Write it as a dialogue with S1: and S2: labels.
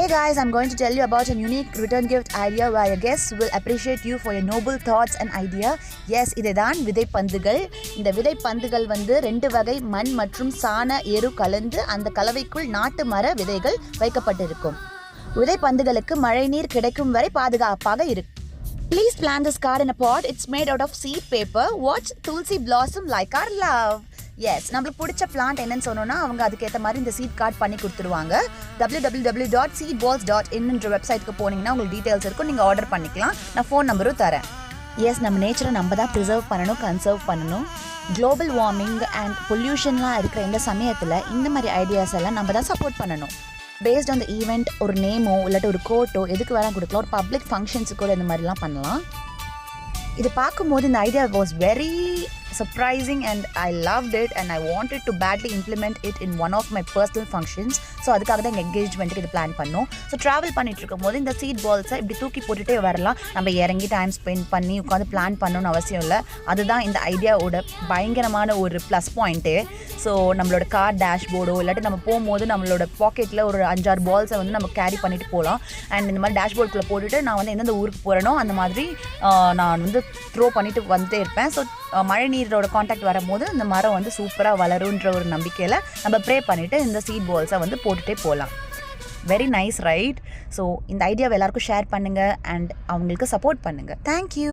S1: Hey guys, I'm going to tell you about a unique return gift idea where your guests will appreciate you for your noble thoughts and idea. Yes, இதுதான் விதை பந்துகள். இந்த விதை பந்துகள் வந்து 2 வகை மண் மற்றும் சாண எரு கலந்து அந்த கலவைக்குள் நாட்டு மர விதைகள் வைக்கப்பட்டிருக்கும். விதை பந்துகளுக்கு மழைநீர் கிடைக்கும் வரை பாதுகாப்பாக இருக்கும். Please plant this card in a pot. It's made out of seed paper. Watch Tulsi blossom like our love. Yes, நம்மளுக்கு பிடிச்ச பிளான்ட் என்னன்னு சொன்னோன்னா அவங்க அதுக்கேற்ற மாதிரி இந்த சீட் கார்டு பண்ணி கொடுத்துருவாங்க. www.seedballs.in வெப்சைட்டுக்கு போனீங்கன்னா உங்களுக்கு டீட்டெயில்ஸ் இருக்கும், நீங்கள் ஆர்டர் பண்ணிக்கலாம். நான் ஃபோன் நம்பரும் தரேன். எஸ், நம்ம நேச்சரை நம்ம தான் ப்ரிசர்வ் பண்ணணும், கன்சர்வ் பண்ணணும். குளோபல் வார்மிங் அண்ட் பொல்யூஷன்லாம் இருக்கிற இந்த சமயத்தில் இந்த மாதிரி ஐடியாஸ் எல்லாம் நம்ம தான் சப்போர்ட் பண்ணணும். பேஸ்ட் ஆன் த ஈவெண்ட் ஒரு நேமோ இல்லாட்டி ஒரு கோட்டோ எதுக்கு வேணால் கொடுக்கலாம். ஒரு பப்ளிக் ஃபங்க்ஷன்ஸுக்கு கூட இந்த மாதிரிலாம் பண்ணலாம். இது பார்க்கும்போது இந்த idea was very surprising and I loved it and I wanted to badly implement it in one of my personal functions. So அதுக்காக தான் எங்கள் என்கேஜ்மெண்ட்டுக்கு இது பிளான் பண்ணோம். ஸோ ட்ராவல் பண்ணிட்டு இருக்கும் போது இந்த சீட் பால்ஸை இப்படி தூக்கி போட்டுகிட்டே வரலாம். நம்ம இறங்கி டைம் ஸ்பெண்ட் பண்ணி உட்காந்து பிளான் பண்ணணும்னு அவசியம் இல்லை. அதுதான் இந்த ஐடியாவோட பயங்கரமான ஒரு ப்ளஸ் பாயிண்ட்டு. ஸோ நம்மளோட கார் டேஷ்போர்டோ இல்லாட்டி நம்ம போகும்போது நம்மளோட பாக்கெட்டில் ஒரு 5-6 பால்ஸை வந்து நம்ம கேரி பண்ணிட்டு போகலாம். அண்ட் இந்த மாதிரி டேஷ்போர்டுக்குள்ளே போட்டுட்டு நான் வந்து எந்தெந்த ஊருக்கு போகிறேனோ அந்த மாதிரி நான் வந்து த்ரோ பண்ணிட்டு வந்துட்டே இருப்பேன். ஸோ மழை நீரோட காண்டாக்ட் வரும்போது இந்த மரம் வந்து சூப்பராக வளருன்ற ஒரு நம்பிக்கையில் நம்ம ப்ரே பண்ணிவிட்டு இந்த சீட் பால்ஸை வந்து போட்டுகிட்டே போகலாம். Very nice right. ஸோ இந்த ஐடியாவை எல்லாருக்கும் ஷேர் பண்ணுங்கள் அண்ட் அவங்களுக்கு சப்போர்ட் பண்ணுங்கள். தேங்க்யூ.